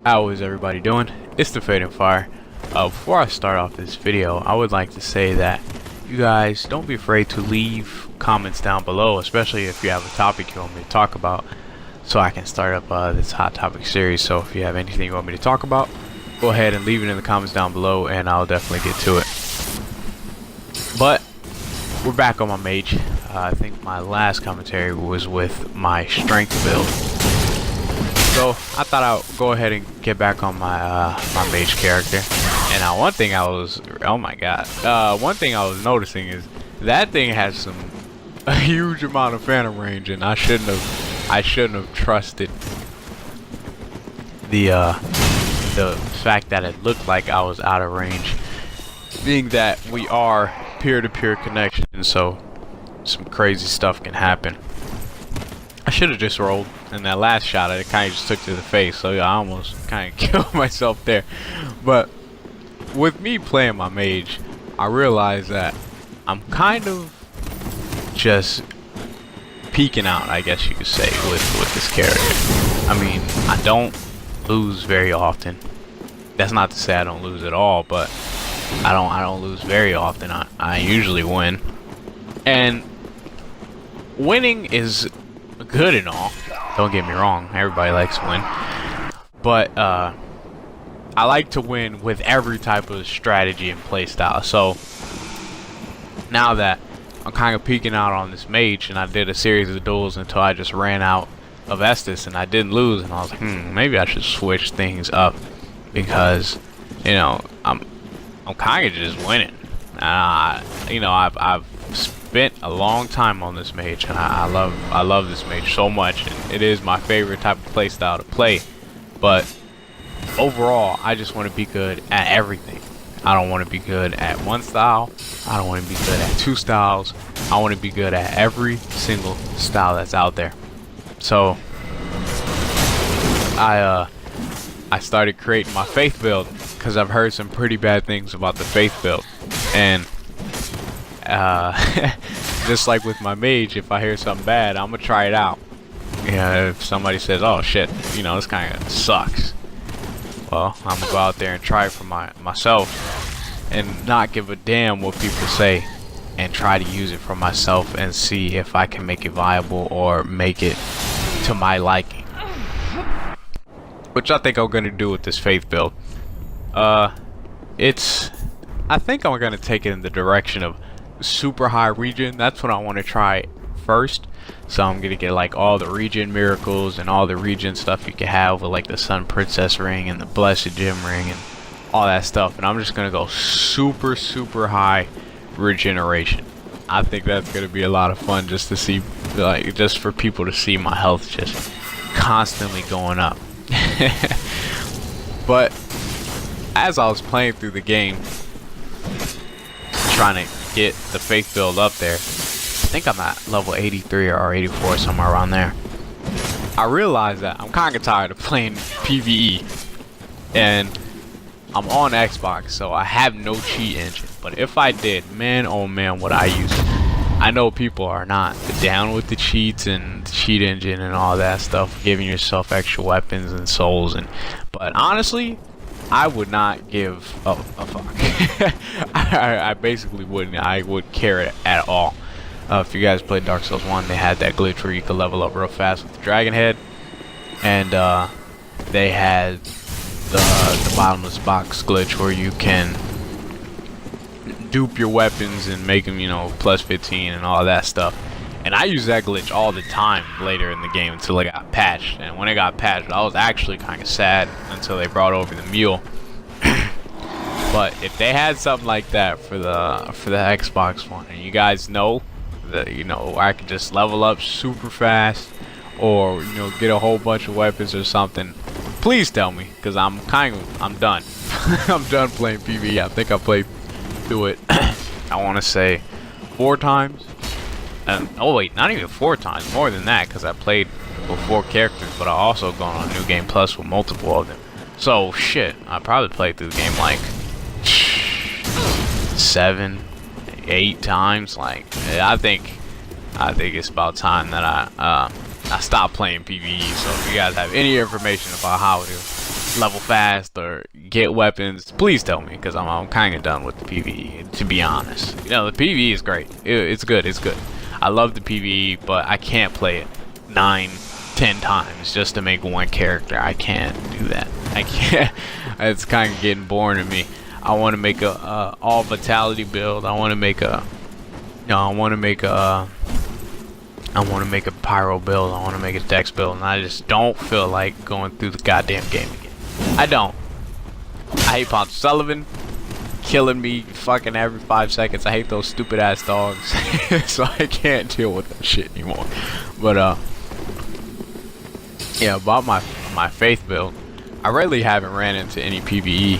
How is everybody doing? It's the Fade and Fire. Before I start off this video, I would like to say that you guys don't be afraid to leave comments down below, especially if you have a topic you want me to talk about, so I can start up this hot topic series. So if you have anything you want me to talk about, go ahead and leave it in the comments down below and I'll definitely get to it. But we're back on my mage. I think my last commentary was with my strength build. So I thought I'd go ahead and get back on my my mage character. And one thing I was, oh my god, one thing I was noticing is that thing has a huge amount of phantom range, and I shouldn't have trusted the fact that it looked like I was out of range, being that we are peer-to-peer connection, so some crazy stuff can happen. I should have just rolled, and that last shot I kind of just took to the face, so yeah, I almost kind of killed myself there. But with me playing my mage, I realized that I'm kind of just peeking out, I guess you could say, with this character. I mean, I don't lose very often. That's not to say I don't lose at all, but I don't lose very often. I usually win, and winning is good and all, don't get me wrong, everybody likes to win, but I like to win with every type of strategy and playstyle. So now that I'm kind of peeking out on this mage, and I did a series of duels until I just ran out of Estus and I didn't lose, and I was like, maybe I should switch things up, because you know I'm kind of just winning. You know, I've spent a long time on this mage, and I love this mage so much, and it is my favorite type of play style to play. But overall, I just want to be good at everything. I don't want to be good at one style. I don't want to be good at two styles. I want to be good at every single style that's out there. So I started creating my faith build, because I've heard some pretty bad things about the faith build, and just like with my mage, if I hear something bad, I'm gonna try it out. Yeah, if somebody says, oh shit, you know, this kind of sucks, well, I'm gonna go out there and try it for myself and not give a damn what people say, and try to use it for myself and see if I can make it viable or make it to my liking, which I think I'm gonna do with this faith build. I think I'm gonna take it in the direction of super high regen. That's what I want to try first. So I'm gonna get like all the regen miracles and all the regen stuff you can have with like the Sun Princess ring and the Blessed Gem ring and all that stuff, and I'm just gonna go super high regeneration. I think that's gonna be a lot of fun, just to see, like, just for people to see my health just constantly going up. But as I was playing through the game, trying to get the faith build up there, I think I'm at level 83 or 84, somewhere around there. I realized that I'm kind of tired of playing PvE, and I'm on Xbox, so I have no cheat engine. But if I did, man, oh man, would I use it. I know people are not down with the cheats and the cheat engine and all that stuff, giving yourself extra weapons and souls, but honestly, I would not give a fuck. I basically wouldn't. I wouldn't care at all. If you guys played Dark Souls 1, they had that glitch where you could level up real fast with the dragon head, and they had the bottomless box glitch where you can dupe your weapons and make them, you know, plus 15 and all that stuff. And I used that glitch all the time later in the game until it got patched. And when it got patched, I was actually kind of sad until they brought over the mule. But if they had something like that for the Xbox One, and you guys know that, you know, I could just level up super fast, or, you know, get a whole bunch of weapons or something, please tell me, because I'm done. I'm done playing PvE. I think I played through it I want to say 4 times. And oh wait, not even 4 times, more than that, because I played with 4 characters, but I also gone on New Game Plus with multiple of them. So shit, I probably played through the game like 7, 8 times. Like, I think it's about time that I stop playing PvE. So if you guys have any information about how level fast or get weapons, please tell me, because I'm kind of done with the PvE, to be honest. You know, the PvE is great. It's good. It's good. I love the PvE, but I can't play it 9-10 times just to make one character. I can't do that. I can't. It's kind of getting boring to me. I want to make a all vitality build. I want to make a I want to make a pyro build. I want to make a dex build, and I just don't feel like going through the goddamn game again. I don't. I hate Ponce Sullivan killing me fucking every 5 seconds. I hate those stupid ass dogs. So I can't deal with that shit anymore. But yeah, about my faith build, I really haven't ran into any PvE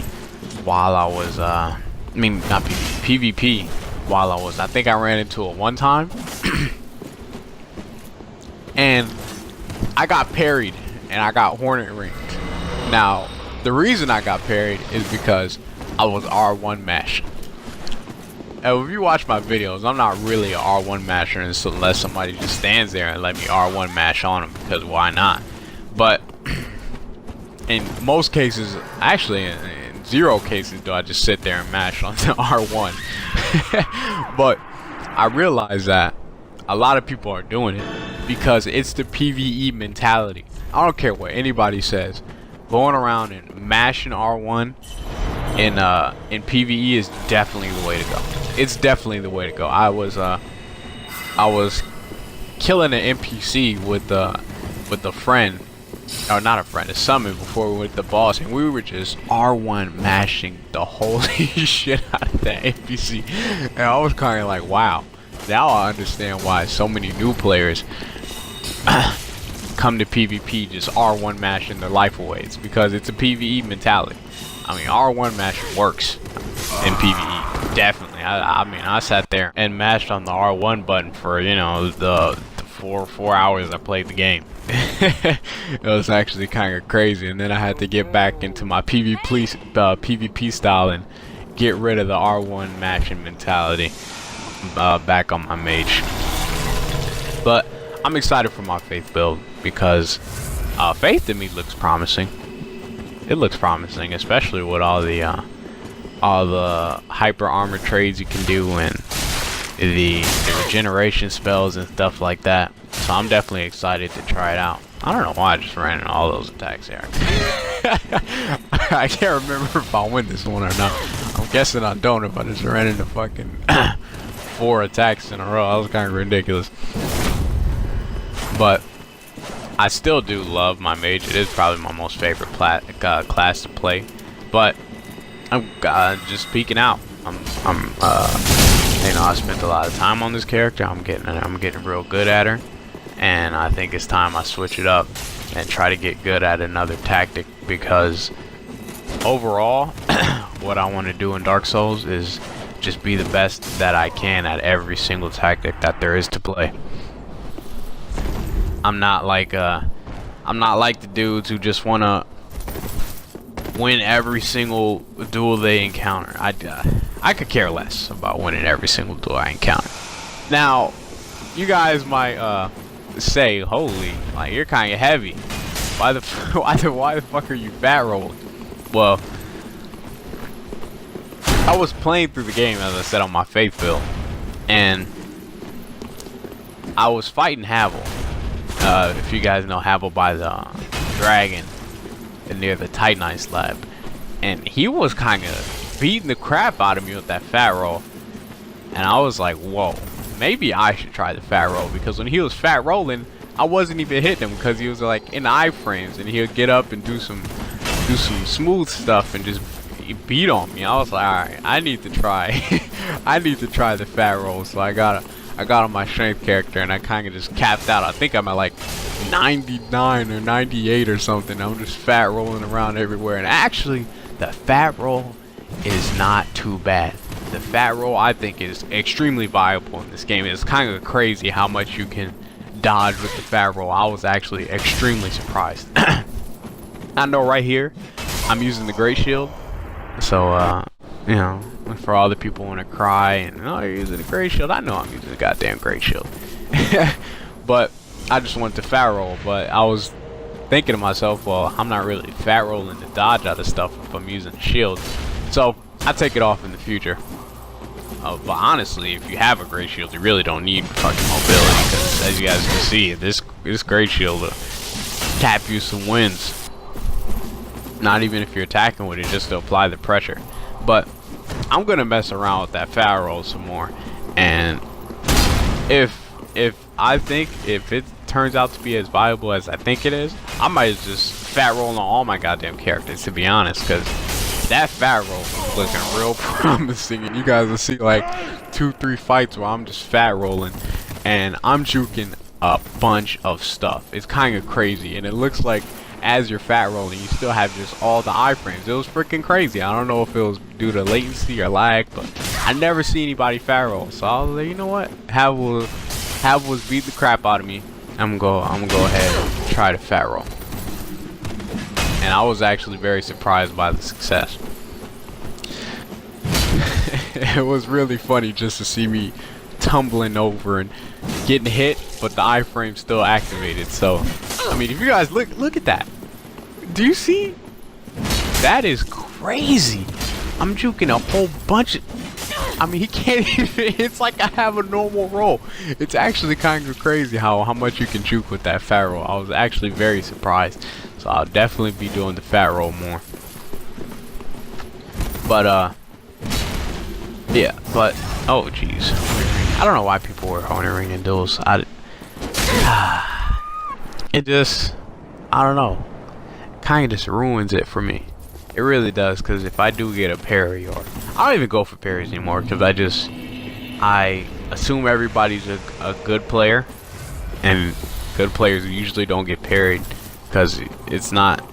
while I was I mean not PvE, PvP while I was. I think I ran into it one time. And I got parried and I got hornet ringed. Now, the reason I got parried is because I was R1 mashing. And if you watch my videos, I'm not really a R1 masher unless somebody just stands there and let me R1 mash on them, because why not? But in most cases, actually in 0 cases do I just sit there and mash on the R1. But I realize that a lot of people are doing it because it's the PvE mentality. I don't care what anybody says. Going around and mashing R1 in PvE is definitely the way to go. It's definitely the way to go. I was killing an NPC with a friend, or not a friend, a summon, before we went to the boss, and we were just R1 mashing the holy shit out of that NPC. And I was kind of like, wow. Now I understand why so many new players come to PvP just R1 mashing their life away. It's because it's a PvE mentality. I mean, R1 mash works in PvE, definitely. I mean, I sat there and mashed on the R1 button for, you know, the 4 hours I played the game. It was actually kind of crazy, and then I had to get back into my PvP style and get rid of the R1 mashing mentality. Back on my mage. But I'm excited for my faith build because faith to me looks promising. It looks promising, especially with all the hyper armor trades you can do and the regeneration spells and stuff like that. So I'm definitely excited to try it out. I don't know why I just ran in all those attacks there. I can't remember if I win this one or not. I'm guessing I don't if I just ran into fucking 4 attacks in a row. That was kind of ridiculous. But I still do love my mage. It is probably my most favorite class to play. But I'm just peeking out. You know, I spent a lot of time on this character. I'm getting real good at her, and I think it's time I switch it up and try to get good at another tactic, because overall, what I want to do in Dark Souls is just be the best that I can at every single tactic that there is to play. I'm not like the dudes who just want to win every single duel they encounter. I could care less about winning every single duel I encounter. Now, you guys might say, "Holy, like you're kind of heavy. Why the fuck are you fat rolling?" Well, I was playing through the game, as I said, on my faith build, and I was fighting Havel. If you guys know Havel by the dragon near the Titanite slab, and he was kind of beating the crap out of me with that fat roll, and I was like, whoa, maybe I should try the fat roll, because when he was fat rolling, I wasn't even hitting him because he was like in iframes, and he would get up and do some smooth stuff and just beat on me. I was like, alright, I need to try I need to try the fat roll. So I got on my strength character, and I kind of just capped out. I think I'm at like 99 or 98 or something. I'm just fat rolling around everywhere, and actually the fat roll is not too bad. The fat roll, I think, is extremely viable in this game. It's kind of crazy how much you can dodge with the fat roll. I was actually extremely surprised. I know right here I'm using the great shield, so you know, for all the people want to cry and, oh, you're using the great shield, I know I'm using the goddamn great shield. But I just went to fat roll. But I was thinking to myself, well, I'm not really fat rolling to dodge out of stuff if I'm using a shield. So I take it off in the future. But honestly, if you have a great shield, you really don't need fucking mobility, because as you guys can see, this great shield will tap you some wins. Not even if you're attacking with it, just to apply the pressure. But I'm gonna mess around with that fat roll some more, and if it turns out to be as viable as I think it is, I might just fat roll on all my goddamn characters, to be honest, because that fat roll is looking real promising, and you guys will see like 2-3 fights where I'm just fat rolling and I'm juking a bunch of stuff. It's kind of crazy, and it looks like as you're fat rolling, you still have just all the iframes. It was freaking crazy. I don't know if it was due to latency or lag, but I never see anybody fat roll. So I was like, you know what? Have was beat the crap out of me. I'm gonna go ahead and try to fat roll. And I was actually very surprised by the success. It was really funny just to see me tumbling over and getting hit, but the iframe still activated. So I mean, if you guys look at that, do you see? That is crazy. I'm juking a whole bunch of, I mean, he can't even, it's like I have a normal roll. It's actually kind of crazy how much you can juke with that fat roll. I was actually very surprised. So I'll definitely be doing the fat roll more. But yeah, but oh jeez, I don't know why people were owning ring and duels. It just, I don't know, kind of just ruins it for me. It really does, because if I do get a parry, or I don't even go for parries anymore, because I assume everybody's a good player, and good players usually don't get parried, because it's not,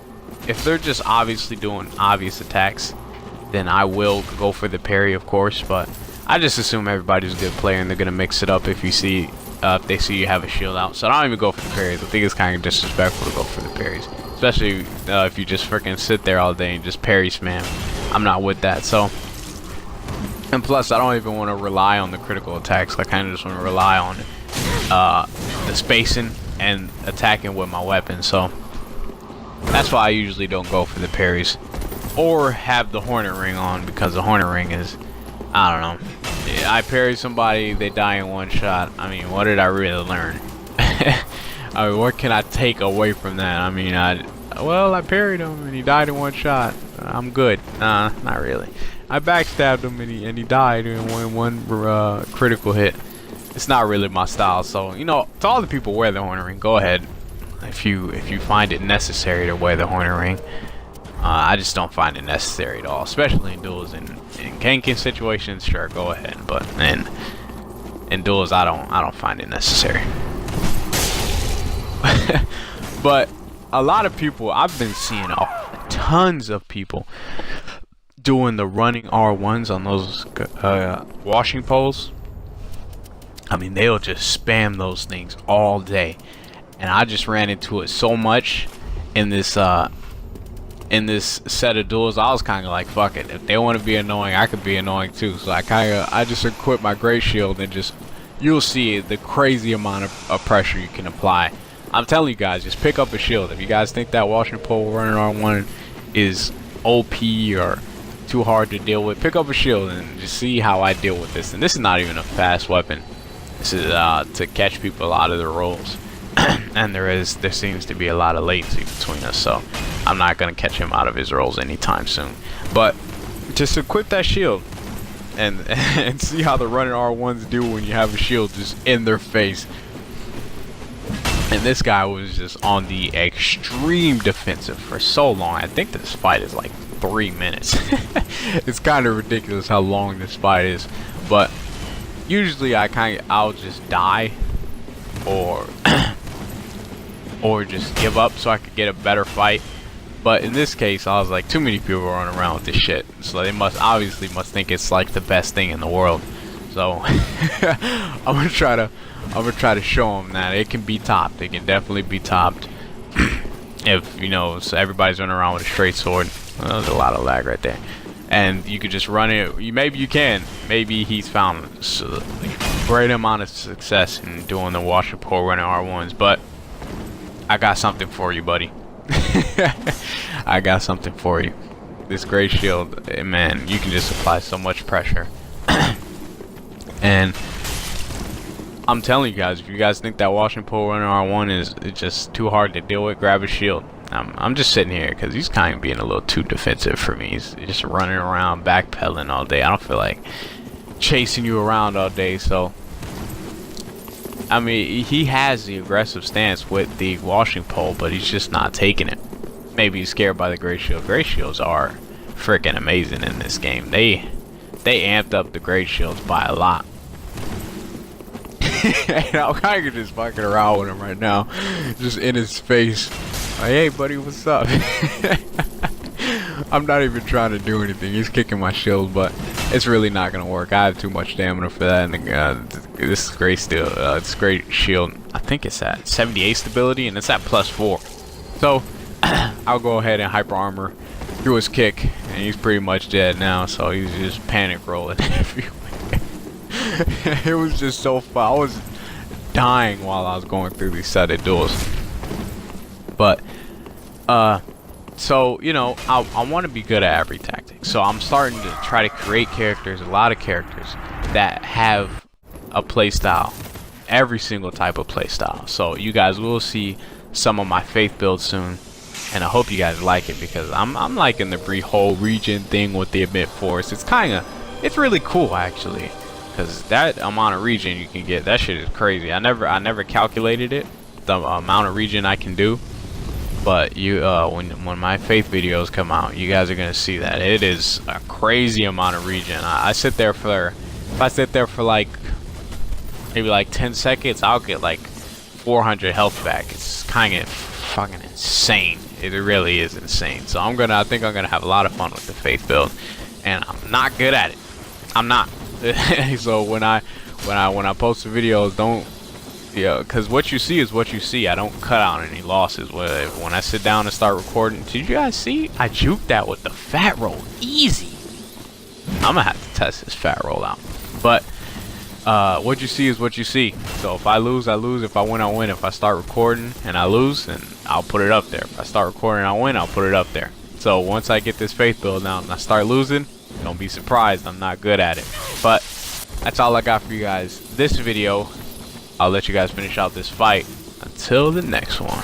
if they're just obviously doing obvious attacks, then I will go for the parry, of course. But I just assume everybody's a good player, and they're gonna mix it up if they see you have a shield out. So I don't even go for the parries. I think it's kind of disrespectful to go for the parries, especially if you just freaking sit there all day and just parry spam. I'm not with that. So, and plus I don't even want to rely on the critical attacks. I kind of just want to rely on the spacing and attacking with my weapon. So that's why I usually don't go for the parries or have the hornet ring on, because the hornet ring is, I don't know, I parry somebody, they die in one shot. I mean, what did I really learn? I mean, what can I take away from that? I mean, I parried him and he died in one shot. I'm good. Nah, not really. I backstabbed him and he died in one critical hit. It's not really my style. So, you know, to all the people who wear the hornet ring, go ahead if you find it necessary to wear the hornet ring. I just don't find it necessary at all, especially in duels. In ganking situations, sure, go ahead, but in duels, I don't find it necessary. But a lot of people, I've been seeing tons of people doing the running R1s on those washing poles. I mean, they'll just spam those things all day, and I just ran into it so much in this set of duels. I was kind of like, fuck it, if they want to be annoying, I could be annoying too. So I just equip my great shield, and just, you'll see the crazy amount of pressure you can apply. I'm telling you guys, just pick up a shield. If you guys think that washing pole running R1 is OP or too hard to deal with, pick up a shield and just see how I deal with this. And this is not even a fast weapon. This is to catch people out of their rolls. And there seems to be a lot of latency between us, so I'm not gonna catch him out of his rolls anytime soon. But just equip that shield and see how the running R1s do when you have a shield just in their face. And this guy was just on the extreme defensive for so long. I think this fight is like 3 minutes. It's kind of ridiculous how long this fight is. But usually I'll just die or or just give up so I could get a better fight. But in this case, I was like, too many people running around with this shit, so they obviously must think it's like the best thing in the world. So I'm gonna try to show them that it can be topped. It can definitely be topped. If, you know, so everybody's running around with a straight sword. Well, there's a lot of lag right there, and you could just run it. Maybe you can. Maybe he's found a great amount of success in doing the washer pole running R1s. But I got something for you, buddy. I got something for you. This great shield, man, you can just apply so much pressure. And I'm telling you guys, if you guys think that washing pole runner R1 is just too hard to deal with, grab a shield. I'm just sitting here because he's kind of being a little too defensive for me. He's just running around, backpedaling all day. I don't feel like chasing you around all day. So, I mean, he has the aggressive stance with the washing pole, but he's just not taking it. Maybe he's scared by the Great Shield. Great Shields are freaking amazing in this game. They amped up the Great Shields by a lot. And I'm kind of just fucking around with him right now, just in his face. Like, hey buddy, what's up? I'm not even trying to do anything. He's kicking my shield, but it's really not gonna work. I have too much stamina for that. And this is great still. It's great shield. I think it's at 78 stability, and it's at +4. So I'll go ahead and hyper armor through his kick, and he's pretty much dead now. So he's just panic rolling everywhere. It was just so fun. I was dying while I was going through these set of duels. But so you know, I want to be good at every tactic. So I'm starting to try to create characters, a lot of characters that have a playstyle, every single type of playstyle. So you guys will see some of my faith builds soon, and I hope you guys like it, because I'm liking the whole region thing with the Emit Force. It's really cool actually. Because that amount of region you can get, that shit is crazy. I never calculated it, the amount of region I can do. But you, when my faith videos come out, you guys are gonna see that it is a crazy amount of region. I sit there for, if I sit there for like maybe like 10 seconds, I'll get like 400 health back. It's kind of fucking insane. It really is insane. So I think I'm gonna have a lot of fun with the faith build, and I'm not good at it. I'm not. So when I post the videos, don't, because what you see is what you see. I don't cut out any losses. When I sit down and start recording, did you guys see? I juked that with the fat roll, easy. I'm gonna have to test this fat roll out. But what you see is what you see. So if I lose, I lose. If I win, I win. If I start recording and I lose, then I'll put it up there. If I start recording and I win, I'll put it up there. So once I get this faith build down and I start losing, don't be surprised, I'm not good at it. But that's all I got for you guys this video. I'll let you guys finish out this fight. Until the next one.